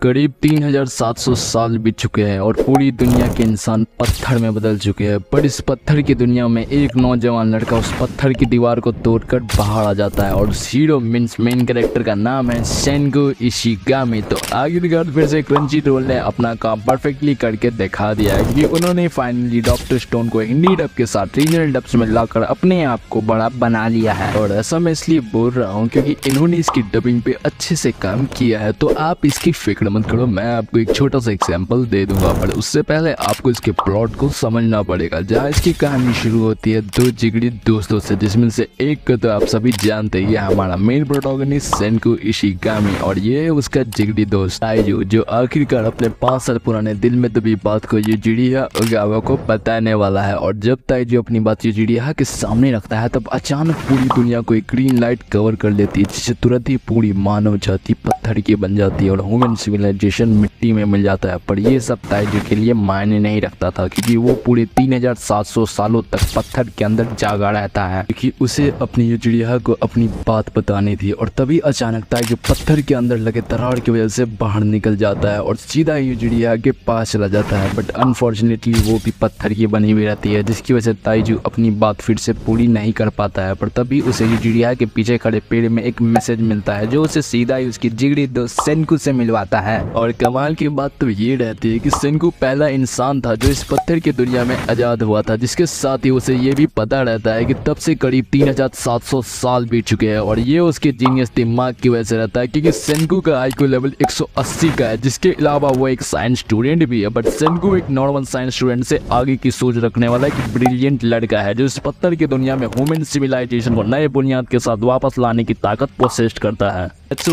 करीब 3700 साल बीत चुके हैं और पूरी दुनिया के इंसान पत्थर में बदल चुके हैं। पर इस पत्थर की दुनिया में एक नौजवान लड़का उस पत्थर की दीवार को तोड़कर बाहर आ जाता है और उस हीरो मींस मेन कैरेक्टर का नाम है सेंगो इशिगामी। तो आखिरकार फिर से क्रंचीरोल ने अपना काम परफेक्टली करके दिखा दिया है कि उन्होंने फाइनली डॉक्टर स्टोन को हिंदी डब के साथ रीजनल डब्स में लाकर अपने आप को बड़ा बना लिया है। और ऐसा मैं इसलिए बोल रहा हूँ क्योंकि इन्होंने इसकी डबिंग पे अच्छे से काम किया है। तो आप इसकी फिक्र मत करो, मैं आपको एक छोटा सा एग्जांपल दे दूंगा, पर उससे पहले आपको इसके प्लॉट को समझना पड़ेगा। जहाँ इसकी कहानी शुरू होती है दो जिगरी दोस्तों से, जिसमें से एक को तो आप सभी जानते हैं, ये हमारा मेन प्रोटोगनिस्ट सेंगो इशिगामी और ये उसका जिगरी दोस्त ताइजू, जो आखिरकार अपने 5 साल पुराने दिल में दबी बात को युजिरिया ओगावा को बताने वाला है। और जब ताइजू अपनी बात युजिरिया के सामने रखता है तब अचानक पूरी दुनिया को एक ग्रीन लाइट कवर कर लेती है, जिससे तुरंत ही पूरी मानव जाति पत्थर की बन जाती है और ह्यूमन सिविलाइजेशन मिट्टी में मिल जाता है। पर ये सब ताइजू के लिए मायने नहीं रखता था क्योंकि वो पूरे 3700 सालों तक पत्थर के अंदर जागा रहता है, क्योंकि उसे अपनी युजिरिया को अपनी बात बतानी थी। और तभी अचानक ताइजू पत्थर के अंदर लगे दरार की वजह से बाहर निकल जाता है और सीधा युजिरिया के पास चला जाता है। बट अनफॉर्चुनेटली वो भी पत्थर की बनी हुई रहती है, जिसकी वजह से ताइजू अपनी बात फिर से पूरी नहीं कर पाता है। पर तभी उसे युजिरिया के पीछे खड़े पेड़ में एक मैसेज मिलता है जो उसे सीधा ही उसकी जिगरी दोस्त सेंगो से मिलवाता है। और कमाल की बात तो ये रहती है कि सेंगो पहला इंसान था जो इस पत्थर की दुनिया में आजाद हुआ था, जिसके साथ ही उसे ये भी पता रहता है कि तब से करीब 3700 साल बीत चुके हैं। और ये उसके जीनियस दिमाग की वजह से रहता है क्योंकि सेंगो का आईक्यू लेवल 180 का है, जिसके अलावा वो एक साइंस स्टूडेंट भी है। बट सेंगो एक नॉर्मल साइंस स्टूडेंट से आगे की सोच रखने वाला एक ब्रिलियंट लड़का है जो इस पत्थर की दुनिया में ह्यूमन सिविलाइजेशन को नए बुनियाद के साथ वापस लाने की ताकत पोसेस करता है।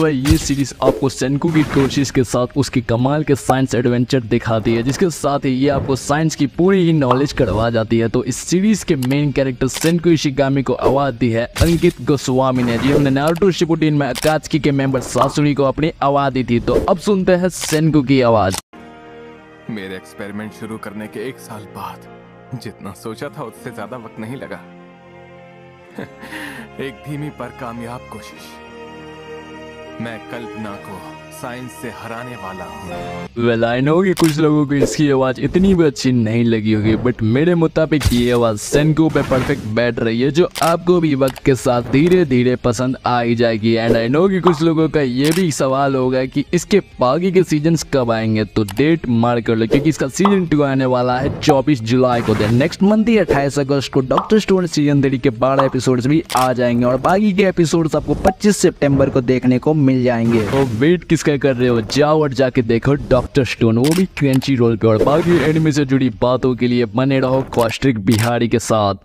ये सीरीज आपको सेंगो की कोशिश के साथ उसकी कमाल के साइंस एडवेंचर दिखाती है, जिसके साथ ही ये आपको साइंस की पूरी ही नॉलेज करवा जाती है। तो इस सीरीज के मेन कैरेक्टर सेंगो इशिगामी को आवाज दी है अंकित गोस्वामी ने, जिन्होंने नारुतो शिपुडिन में अकात्सुकी के मेंबर सासुरी को अपनी आवाज दी थी। तो अब सुनते हैं सेंगो की आवाज। मेरे एक्सपेरिमेंट शुरू करने के 1 साल बाद जितना सोचा था उससे ज्यादा वक्त नहीं लगा। एक धीमी पर कामयाब कोशिश। मैं कल्पना को साइंस से हराने वाला हूँ। वेल आई नो कि कुछ लोगों को इसकी आवाज इतनी भी अच्छी नहीं लगी होगी, बट मेरे मुताबिक ये आवाज सेंगो पे परफेक्ट बैठ रही है, जो आपको भी वक्त के साथ धीरे धीरे पसंद आ ही जाएगी। एंड आई नो कि कुछ लोगों का ये भी सवाल होगा कि इसके बाकी के सीजन्स कब आएंगे, तो डेट मार्क कर लो क्योंकि इसका सीजन 2 आने वाला है 24 जुलाई को। नेक्स्ट मंथ ही 28 अगस्त को डॉक्टर स्टोन सीजन 3 के 12 एपिसोड्स भी आ जाएंगे और बाकी के एपिसोड्स आपको 25 सितंबर को देखने को मिल जाएंगे। तो वेट किसका कर रहे हो, जाओ और जाके देखो डॉक्टर स्टोन, वो भी क्रंचीरोल पे। और बाकी एनिमे से जुड़ी बातों के लिए बने रहो कौशिक बिहारी के साथ।